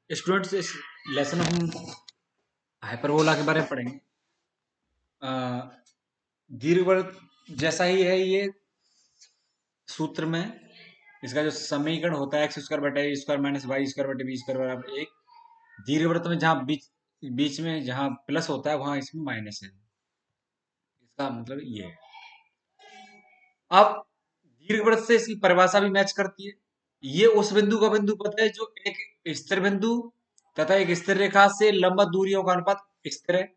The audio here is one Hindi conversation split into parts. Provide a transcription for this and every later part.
स्टूडेंट्स, इस लेसन हम हाइपरबोला के बारे में पढ़ेंगे। अ, दीर्घवृत्त जैसा ही है ये सूत्र में। इसका जो समीकरण होता है एक्स स्क्वायर बटे a square minus y square बटे बी स्क्वायर बराबर एक। दीर्घवृत्त में जहाँ बीच बीच में जहाँ प्लस होता है वहां इसमें माइनस है। इसका मतलब ये है। अब दीर्घवृत्त से इसकी परिभाषा भी मैच करती है। ये उस बिंदु का बिंदु पता है जो एक स्थिर बिंदु तथा एक स्थिर रेखा से लंबवत दूरियों का अनुपात स्थिर है।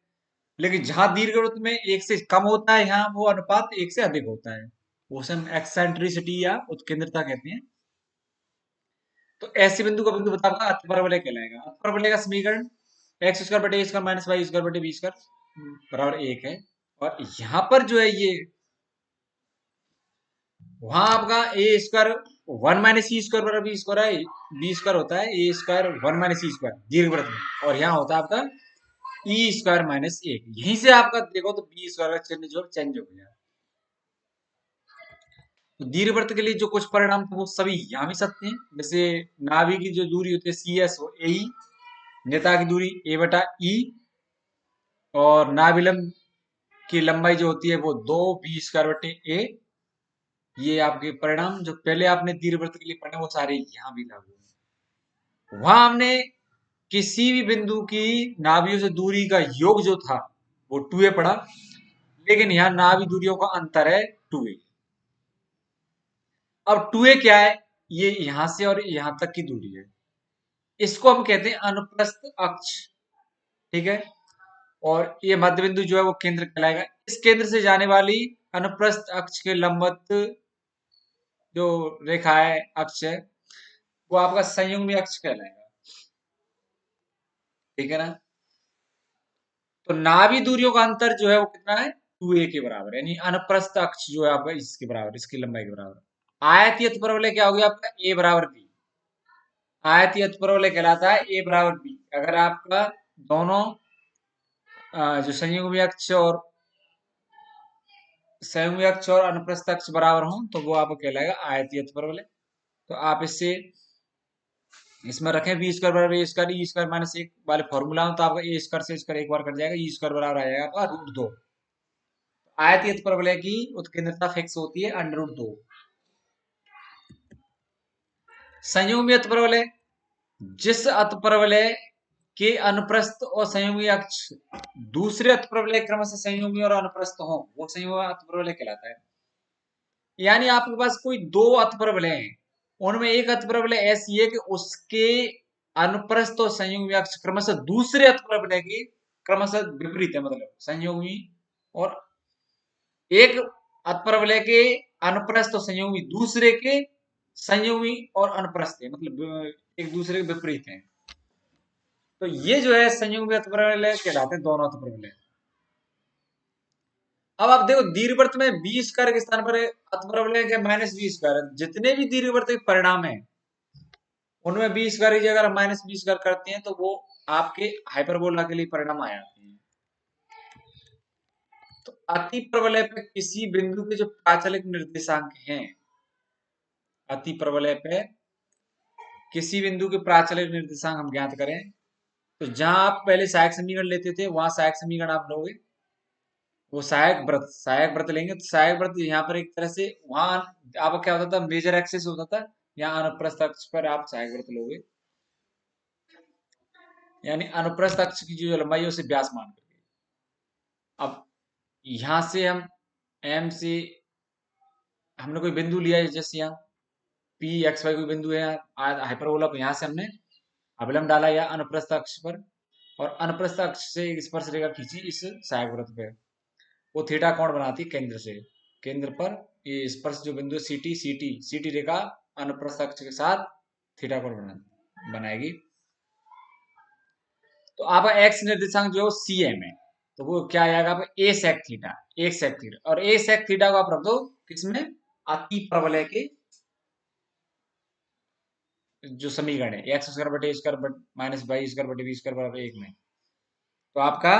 लेकिन जहां दीर्घवृत्त में एक से कम होता है, यहाँ वो अनुपात एक से अधिक होता है। वो उसे हम एक्सेंट्रिसिटी या उत्केंद्रता कहते हैं। तो ऐसे बिंदु का बिंदु बताओ अतिपरवलय कहलाएगा। अतिपरवलय का समीकरण एक्स स्क्वायर बटे a square minus y square बटे बी स्क्वायर बराबर एक है। और यहाँ पर जो है ये वहां आपका ए स्क्वायर वन माइनस सी स्क्वायर बराबर बी स्क्वायर है। बी स्क्वायर होता है ए स्क्वायर वन माइनस सी स्क्वायर दीर्घवृत्त में, और यहाँ होता है आपका ई स्क्वायर माइनस एक। यहीं से आपका देखो तो बी स्क्वायर का चिन्ह जो चेंज हो गया। तो दीर्घवृत्त के लिए जो कुछ परिणाम थे वो सभी यहाँ भी सत्य हैं। जैसे नाभि की जो दूरी होती है सी एस वो ए, नेता की दूरी ए बटा ई, और नाभिलंब की लंबाई जो होती है वो दो बी स्क्वायर बटे ए। ये आपके परिणाम जो पहले आपने दीर्घवृत्त के लिए पढ़े वो सारे यहाँ भी लागू हैं। वहां हमने किसी भी बिंदु की नाभियों से दूरी का योग जो था वो 2a पड़ा, लेकिन यहाँ नाभि दूरियों का अंतर है 2a। अब 2a क्या है? ये यहां से और यहां तक की दूरी है। इसको हम कहते हैं अनुप्रस्थ अक्ष। ठीक है। और ये मध्य बिंदु जो है वो केंद्र कहलाएगा। इस केंद्र से जाने वाली अनुप्रस्थ अक्ष के लंबवत जो रेखा है, अक्ष है, वो आपका संयुग्मी अक्ष कहलाएगा। ठीक है ना। तो नाभि दूरियों का अंतर जो है वो कितना है? 2a के बराबर, यानी अनुप्रस्थ अक्ष जो है आपका इसके बराबर, इसकी लंबाई के बराबर। आयतीय अतिपरवलय क्या हो गया आपका? a बराबर b। आयतीय अतिपरवलय कहलाता है a बराबर b। अगर आपका दोनों जो संयुग्मी अक्ष और अनुप्रस्थ अक्ष बराबर हो तो वो आपको कहलाएगा आयतीय अतिपरवलय। तो आप इससे इसमें रखें बी स्क्वायर बराबर a square E square minus एक वाले फॉर्मूला हो तो आपका ए स्क्वायर से स्क्वायर एक बार कट जाएगा, ई स्क्वायर बराबर आ जाएगा आपका रूट दो। आयतीय अतिपरवलय की उत्केंद्रता फिक्स होती है अंडर रूट दो। संयुग्मी अतिपरवलय, जिस अतिपरवलय के अनुप्रस्थ और संयुग्मी अक्ष दूसरे अतिपरवलय क्रमशः संयुग्मी और अनुप्रस्थ हो वो संयुग्मी अतिपरवलय कहलाता है। यानी आपके पास कोई दो अतिपरवलय हैं, उनमें एक अतिपरवलय ऐसी है कि उसके अनुप्रस्थ और संयुग्मी अक्ष क्रमशः दूसरे अतिपरवलय के क्रमशः विपरीत है। मतलब संयुग्मी और एक अतिपरवलय के अनुप्रस्थ और संयुग्मी दूसरे के संयुग्मी और अनुप्रस्थ है, मतलब एक दूसरे के विपरीत है। तो ये जो है संयुग्मी अतिपरवलय कहलाते हैं, दोनों अतिपरवलय। अब आप देखो दीर्घवृत्त में बी स्क्वायर के स्थान पर अतिपरवलय के माइनस बी स्क्वायर। जितने भी दीर्घवृत्त के परिणाम है उनमें बी स्क्वायर की जगह अगर माइनस बी स्क्वायर करते हैं तो वो आपके हाइपरबोला के लिए परिणाम आ जाते हैं। तो अतिप्रवलय पे किसी बिंदु के जो प्राचलिक निर्देशांक हैं, अतिप्रवलय पे किसी बिंदु के प्राचलिक निर्देशांक हम ज्ञात करें तो जहां आप पहले सहायक समीकरण लेते थे वहां सहायक समीकरण आप लोगे वो सहायक व्रत लेंगे। तो सहायक व्रत यहाँ पर एक तरह से वहां आपका क्या होता था, मेजर एक्सिस होता था। यहाँ अनुप्रस्थ अक्ष पर आप सहायक व्रत लोगे, यानी अनुप्रस्थ अक्ष की जो लंबाई है उसे व्यास मान करके। अब यहां से हम एम से हमने कोई बिंदु लिया है, जैसे यहाँ पी एक्स वाई कोई बिंदु है हाइपरबोला पर, यहाँ से हमने अवलंब डाला या अनुप्रस्थ अक्ष पर, और अनुप्रस्थ अक्ष से एक स्पर्श रेखा खींची इस सहायक वृत्त पे। वो थीटा कोण बनाती है केंद्र से। केंद्र पर ये स्पर्श जो बिंदु सीटी रेखा अनुप्रस्थ अक्ष के साथ थीटा कोण बनाएगी। तो आपका एक्स निर्देशांक जो सी एम है तो वो क्या आएगा आपका ए सेक थीटा, एक सेक थीटा। और ए सेक थीटा को आप रख दो किसमें? अति प्रवलय के जो समीकरण है एक्स स्क्वायर बटे स्क्वायर माइनस वाई स्क्वायर बटे बी स्क्वायर बराबर एक में। तो आपका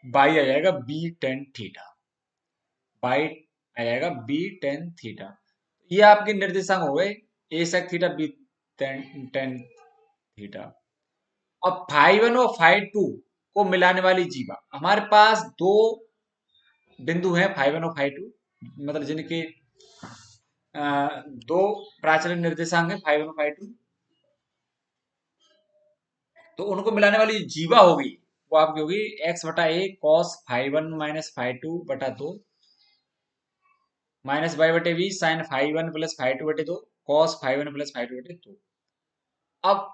बाई आ जाएगा बी टेन थीटा, बाई आ जाएगा बी टेन थीटा। ये आपके निर्देशांक हो गए a sec theta b tan theta. अब फाई वन और फाई टू को मिलाने वाली जीवा, हमारे पास दो बिंदु हैं फाई वन और फाई टू, मतलब जिनके अ, दो प्राचलन निर्देशांक है फाई वन और फाई टू, तो उनको मिलाने वाली जीवा होगी वो आपकी होगी एक्स बटा a cos phi one minus phi two बटा दो माइनस बाई बटे b sine phi one plus phi two बटे दो cos phi one plus phi two बटे दो। अब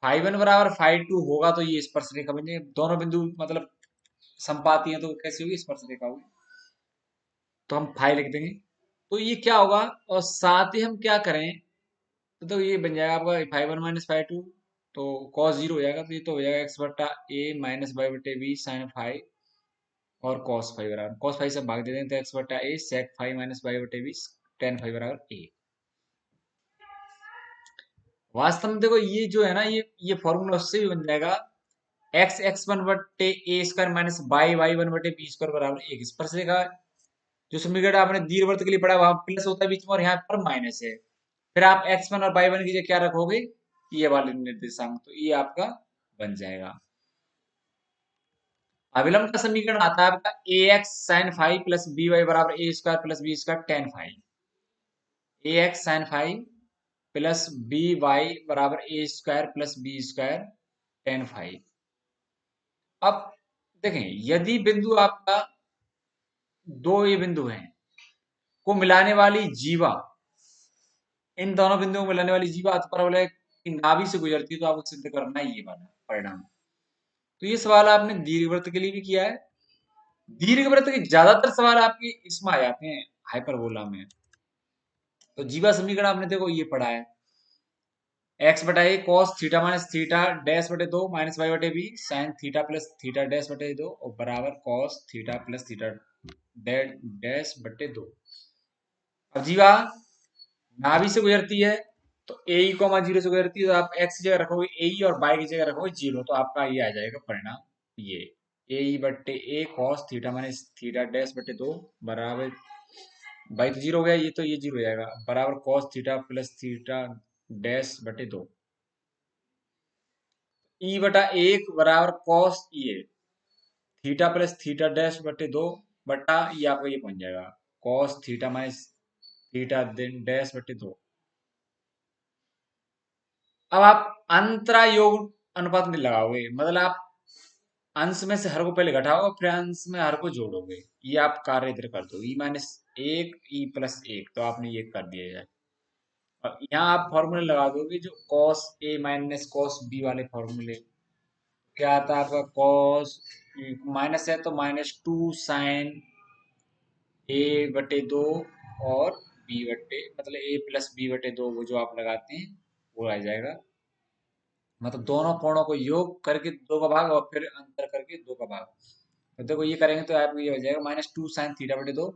फाई वन बराबर फाई टू होगा तो ये स्पर्श रेखा बन जाएगी, दोनों बिंदु मतलब संपाती है तो कैसी होगी, स्पर्श रेखा होगी, तो हम फाई लिख देंगे। तो ये क्या होगा, और साथ ही हम क्या करें, तो ये बन जाएगा आपका phi one minus phi two, तो कॉस जीरो हो जाएगा, तो ये तो हो जाएगा एक्स बटा ए माइनस बाई बटे बी साइन फाई और कॉस फाई बराबर कॉस फाई से भाग दे दें तो एक्स बटा a sec phi minus y बटे बी टेन फाई बराबर ए। वास्तव में देखो ये जो है ना, ये फॉर्मूला उससे भी बन जाएगा, एक्स एक्स वन बटे a square minus y y one बटे बी स्क्वायर बराबर एक स्पर्श रेखा। जो समीकरण आपने दीर्घवृत्त के लिए पढ़ा वहां प्लस होता है बीच में और यहाँ पर माइनस है, फिर आप एक्स वन और बाई वन की जगह क्या रखोगे, ये वाले निर्देशांक, तो ये आपका बन जाएगा। अभिलंब का समीकरण आता है आपका a x sine phi plus b y बराबर a square plus b square tan phi, a x sine phi plus b y बराबर a square plus b square tan phi. अब देखें, यदि बिंदु आपका दो ये बिंदु हैं को मिलाने वाली जीवा, इन दोनों बिंदुओं को मिलाने वाली जीवा अतपरवलय की नाभि से गुजरती है, तो आपको सिद्ध करना है ये वाला परिणाम। तो ये सवाल आपने दीर्घवृत्त के लिए भी किया है, दीर्घवृत्त के ज्यादातर सवाल आपके इसमें आ जाते हैं हाइपरबोला में। तो जीवा समीकरण आपने देखो ये पढ़ा है, एक्स बटा a cos theta minus theta dash बटे दो माइनस वाई बटे b sine theta plus theta dash बटे दो और बराबर cos theta plus theta dash बटे दो। अब जीवा नाभि से गुजरती है तो ए ई कॉमा जीरो से गुजरती है, तो आप एक्स की जगह रखोगे ए ई और बाई की जगह रखोगे जीरो, तो आपका ये आ जाएगा परिणाम, ये ए ई बट्टे a cos theta minus theta dash बटे दो बराबर, बाई तो जीरो हो गया, ये तो ये जीरो हो जाएगा, बराबर cos theta plus theta dash बटे दो, ई बटा एक बराबर कॉस ये थीटा प्लस थीटा डैश बटे दो बटा ये आपका ये बन जाएगा cos theta minus theta dash बटे दो। अब आप अंतरा योग अनुपात नहीं लगाओगे, मतलब आप अंश में से हर को पहले घटाओगे फिर अंश में हर को जोड़ोगे, ये आप कार्य इधर कर दो, ई माइनस एक ई प्लस एक, तो आपने ये कर दिया जाए। और यहाँ आप फॉर्मूले लगा दोगे जो cos A minus cos B वाले फॉर्मूले, क्या आता है आपका कॉस माइनस है तो माइनस टू साइन ए बटे दो और बी बटे मतलब ए प्लस बी बटे दो, वो जो आप लगाते हैं वो आ जाएगा, मतलब दोनों कोणों को योग करके दो का भाग और फिर अंतर करके दो का भाग, तो देखो ये करेंगे तो आपको ये हो जाएगा माइनस टू साइन थीटा बटे दो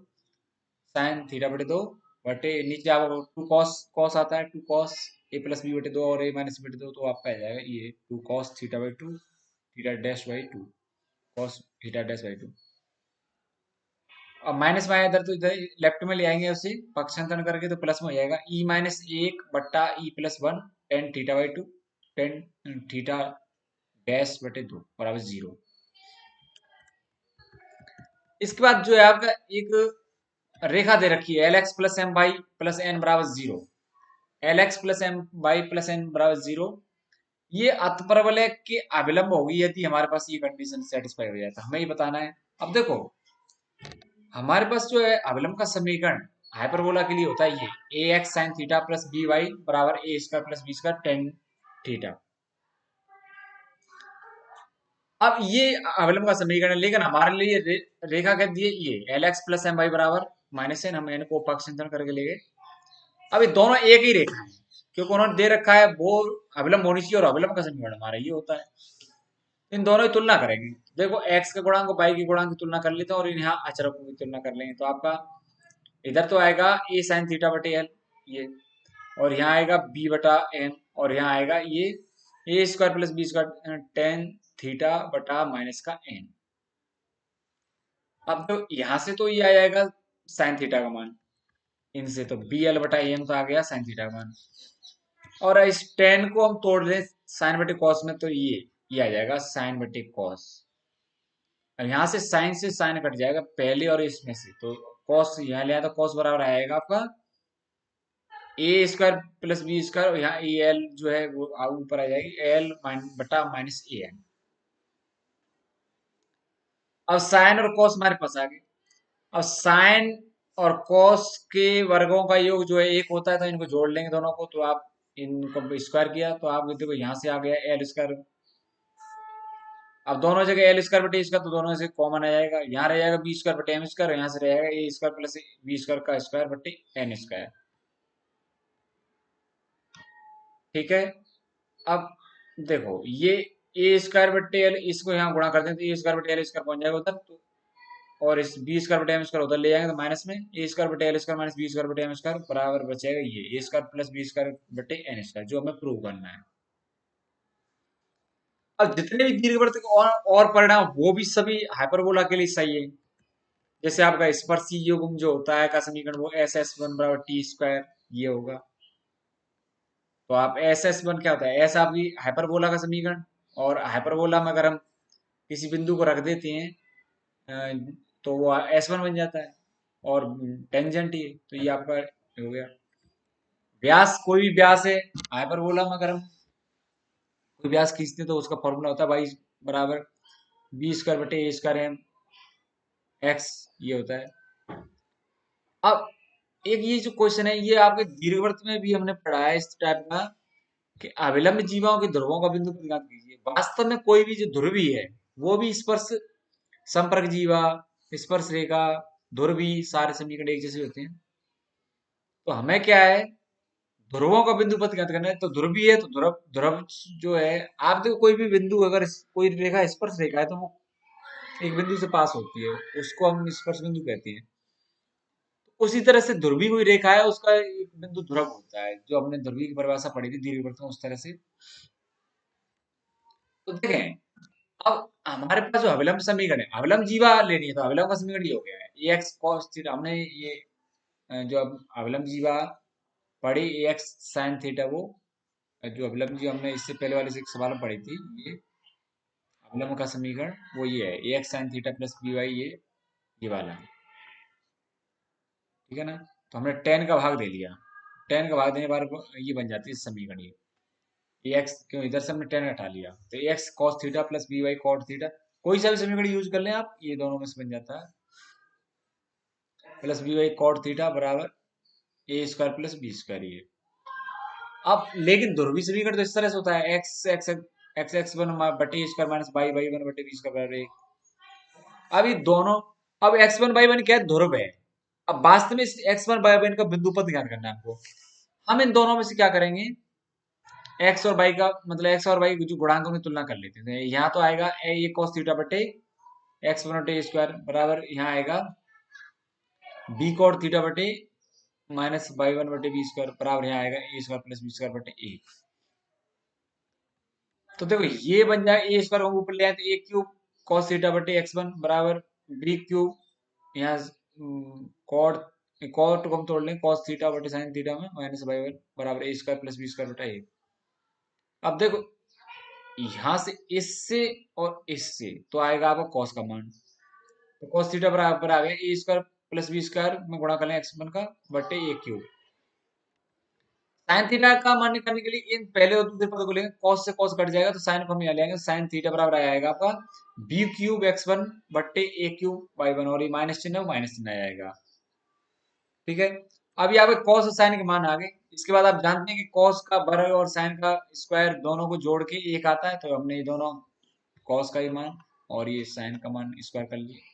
साइन थीटा बटे दो बटे नीचे आपको टू कॉस कॉस आता है two cos a plus b बटे दो और ए माइनस बी बटे दो, तो आपका आ जाएगा ये two cos theta by two theta dash by two cos theta dash by two. अब माइनस में आया इधर तो इधर लेफ्ट में ले आएंगे, उसे पक्षांतरण करके तो प्लस में हो जाएगा ई माइनस एक बट्टा E plus one ten theta by to tan theta dash बटे दो बराबर जीरो। इसके बाद जो है आपका एक रेखा दे रखी है l x plus m y plus n बराबर zero, l x plus m y plus n बराबर जीरो, ये अतपरवलय के अभिलंब होगी यदि हमारे पास ये कंडीशन सेटिस्फाई हो जाए तो हमें ये बताना है। अब देखो हमारे पास जो है अभिलंब का समीकरण हाइपरबोला के लिए होता है ये a x sine theta plus b y बराबर a square plus b square tan theta. अब ये अवलंब का समीकरण है, लेकिन हमारे लिए रेखा कह दिए ये l x plus m y बराबर माइनस एन, हम एन को पक्षांतरण करके ले गए। अब ये दोनों एक ही रेखा है क्योंकि उन्होंने दे रखा है वो अवलंब होनी चाहिए और अवलंब का समीकरण हमारा ये होता है, इन दोनों की तुलना करेंगे। देखो एक्स के गुणांक और वाई के गुणांक की तुलना कर लेते हैं और यहाँ अचरकों की तुलना कर लेंगे, तो आपका इधर तो आएगा ए साइन थीटा बटे एल ये, और यहाँ आएगा बी बटा एन, और यहाँ आएगा ये a square plus b square tan theta बटा माइनस का एन। अब तो यहां से तो ये आ जाएगा साइन थीटा का मान, इनसे तो बी एल बटा एन तो आ गया साइन थीटा का मान, और इस टेन को हम तोड़ दें साइन बटे कॉस में तो ये आ जाएगा साइन बटे कॉस। अब यहाँ से साइन कट जाएगा पहले और इसमें से, तो कॉस यहाँ ले आया तो कॉस बराबर आएगा आपका ए स्क्वायर प्लस बी स्क्वायर, और यहाँ ए एल जो है वो ऊपर आ जाएगी एल बटा माइनस ए एन। अब साइन और कॉस हमारे पास आ गए। अब साइन और कॉस के वर्गों का योग जो है एक होता है, तो इनको जोड़ लेंगे दोनों को, तो आप इनको स्क्वायर किया तो आप देखो यहाँ से आ गया एल स्क्वायर। अब दोनों जगह एल स्क्वायर बटे स्क्वायर, तो दोनों से कॉमन आ जाएगा, यहाँ रह जाएगा बी स्क्वायर बटे एम स्क्वायर, यहाँ से रहेगा ए स्क्वायर प्लस बी स्क्वायर का स्क्वायर बटे एन स्क्वायर। ठीक है। अब देखो ये ए स्क्वायर बटे एल, इसको यहाँ गुणा करते हैं तो ए स्क्वायर बटे एल स्क्वायर पहुंच जाएगा उधर, तो और इस बी स्क्वायर बटे एम स्क्वायर उधर ले जाएंगे तो माइनस में ए स्क्वायर बटे l square minus b square बटे एम स्क्वायर बराबर बचेगा ये a square plus b square बटे एन स्क्वायर, जो हमें प्रूव करना है। अब जितने भी दीर्घवृत्त के और परिणाम वो भी सभी हाइपरबोला के लिए सही है। जैसे आपका स्पर्शी युग्म जो होता है का समीकरण वो एस एस वन बराबर टी स्क्वायर ये होगा। तो आप एस एस वन क्या होता है, एस आपकी हाइपरबोला का समीकरण, और हाइपरबोला में अगर हम किसी बिंदु को रख देते हैं तो वो एस वन बन जाता है, और टेंजेंट ये, तो ये आपका हो गया। व्यास कोई भी व्यास है हाइपरबोला में, अगर हम कोई व्यास खींचते हैं तो उसका फॉर्मूला होता है भाई बराबर बी स्क्वायर बटे ए स्क्वायर एम एक्स, ये होता है। अब एक ये जो क्वेश्चन है ये आपके दीर्घवृत्त में भी हमने पढ़ा है इस टाइप का, कि अविलंब जीवाओं के ध्रुवों का बिंदु ज्ञात कीजिए। वास्तव में कोई भी जो ध्रुवी है वो भी स्पर्श संपर्क जीवा, स्पर्श रेखा, ध्रुवी सारे समीकरण एक जैसे होते हैं। तो हमें क्या है, ध्रुवों का बिंदु पथ ज्ञात करना है, तो ध्रुवी है तो ध्रुव ध्रुव जो है, आप देखो कोई भी बिंदु अगर कोई रेखा स्पर्श रेखा है तो वो एक बिंदु से पास होती है, उसको हम स्पर्श बिंदु कहते हैं। उसी तरह से ध्रुवी कोई रेखा है उसका एक बिंदु ध्रुव होता है, जो हमने ध्रुवी की परिभाषा पढ़ी थी दीर्घवृत्त में उस तरह से। तो देखें, अब हमारे पास जो अविलंब समीकरण है, अविलंब जीवा लेनी है तो अविलंब का समीकरण ये हो गया है ए एक्स कॉस थीटा। हमने ये जो अब अविलंब जीवा पढ़ी ए एक्स साइन थीटा, वो जो अविलंब जीवा हमने इससे पहले वाले से एक सवाल में पढ़ी थी, ये अविलंब का समीकरण वो ये है a x sine theta plus b y, ये वाला है। ठीक है ना। तो हमने टेन का भाग दे लिया, टेन का भाग देने के बाद ये बन जाती है समीकरण ये ए एक्स, क्यों इधर से हमने टेन हटा लिया तो a x cos theta plus b y cot theta, कोई सा भी समीकरण यूज कर लें आप, ये दोनों में से बन जाता है plus b y cot theta बराबर a square plus b square ये। अब लेकिन ध्रुवीय समीकरण तो इस तरह से होता है x x x x one बटे square minus y y one बटे बी स्क्वायर बराबर एक। अब ये दोनों, अब एक्स वन वाई वन क्या है, ध्रुव है। अब वास्तव में इस एक्स वन वाई वन का बिंदु पथ ज्ञात करना है हमको। हम इन दोनों में से क्या करेंगे, एक्स और वाई का मतलब एक्स और वाई जो गुणांकों की तुलना कर लेते हैं। यहाँ तो आएगा ए कॉस थीटा बटे एक्स वन बटे स्क्वायर बराबर यहाँ आएगा बी कॉट थीटा बटे माइनस वाई वन बटे बी स्क्वायर बराबर यहाँ आएगा ए स्क्वायर प्लस बी स्क्वायर बटे ए। तो देखो ये बन जाए ए स्क्वायर हम ऊपर ले आए तो ए क्यूब कॉस थीटा बटे एक्स वन बराबर बी क्यूब, यहाँ कॉट कॉट को हम तोड़ लें कॉस थीटा बटे साइन थीटा में माइनस वाई वन बराबर a square plus b square बटा ए। अब देखो यहाँ से इससे और इससे तो आएगा आपका कॉस का मान, तो कॉस थीटा बराबर आ गया ए स्क्वायर प्लस बी स्क्वायर में गुणा कर लें एक्स वन का बटे ए क्यूब। साइन थीटा का मान निकालने के लिए इन पहले और दूसरे पद को लेंगे, कॉस से कॉस कट जाएगा तो साइन को हम यहाँ ले आएंगे, साइन थीटा बराबर आएगा आपका बी क्यूब एक्स वन बट्टे ए क्यूब वाई वन, और ये माइनस चिन्ह है माइनस चिन्ह आ जाएगा। ठीक है। अब यहाँ पे कॉस और साइन के मान आ गए। इसके बाद आप जानते हैं कि कॉस का वर्ग और साइन का स्क्वायर दोनों को जोड़ के एक आता है, तो हमने ये दोनों कॉस का ही मान और ये साइन का मान स्क्वायर कर लिया।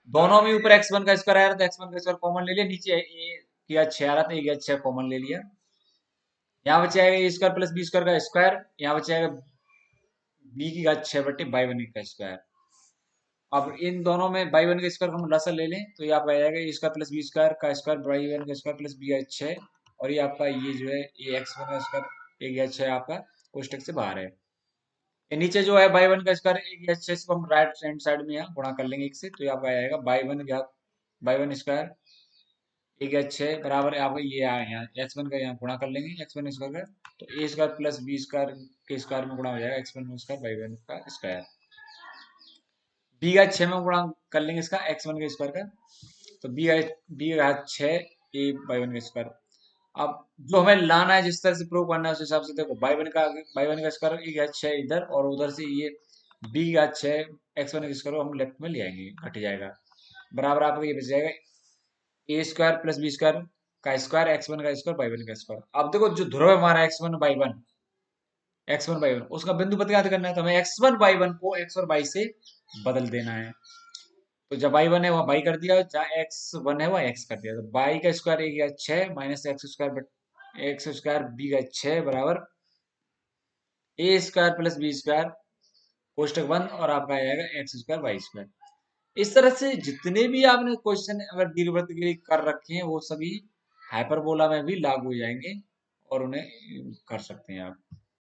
दोनों में ऊपर एक्स वन का स्क्वायर आया तो एक्स वन का स्क्वायर कॉमन ले लिया, नीचे ए किया 6 आ रहा था, एक 6 कॉमन ले लिया। यहाँ बच जाएगा ए स्क्वायर प्लस बी स्क्वायर का स्क्वायर, यहाँ बच जाएगा बी की घात 6 बटे बाई वन का स्क्वायर। अब इन दोनों में बाई वन का स्क्वायर हम लसा ले लें तो ये आपका आ जाएगा ए स्क्वायर प्लस बी स्क्वायर का स्क्वायर बाई वन का स्क्वायर प्लस बी घात 6, और ये आपका ये जो है ए एक्स वन का स्क्वायर एक घात 6 आपका कोष्टक से बाहर है। ये नीचे जो है बाई वन का स्क्वायर एक घात 6 को हम राइट हैंड साइड में यहाँ गुणा कर लेंगे एक से, तो ये आपका आ जाएगा बाई वन घात बाई वन स्क्वायर ए गया 6 बराबर आपका ये आया यहाँ एक्स वन का यहाँ गुणा कर लेंगे एक्स वन स्क्वायर का, तो a square plus b square के स्क्वायर में गुणा हो जाएगा x one square by one का स्क्वायर। बी का 6 में गुणा कर लेंगे इसका एक्स वन के स्क्वायर का, तो बी का 6 ए बाई वन का स्क्वायर। अब जो हमें लाना है जिस तरह से प्रूव करना है उस हिसाब से देखो बाई वन का स्क्वायर ए का 6 इधर और उधर से ये बी का 6 एक्स वन का स्क्वायर हम लेफ्ट में ले आएंगे घट जाएगा, बराबर आपको ये बच जाएगा ए स्क्वायर प्लस बी स्क्वायर का स्क्वायर एक्स वन का स्क्वायर बाई वन का स्क्वायर। अब देखो जो ध्रुव है हमारा एक्स वन बाई वन उसका बिंदु पद ज्ञात करना है, तो हमें एक्स वन बाई वन को एक्स और बाई से बदल देना है। तो जब बाई वन है वहाँ बाई कर दिया, जहाँ एक्स वन है वहाँ एक्स कर दिया, तो बाई का स्क्वायर ए गया 6 माइनस एक्स स्क्वायर बी का 6 बराबर a square plus b square कोष्टक बंद और आपका आ जाएगा एक्स स्क्वायर वाई स्क्वायर। इस तरह से जितने भी आपने क्वेश्चन अगर दीर्घवृत्त के लिए कर रखे हैं वो सभी हाइपरबोला में भी लागू हो जाएंगे और उन्हें कर सकते हैं आप।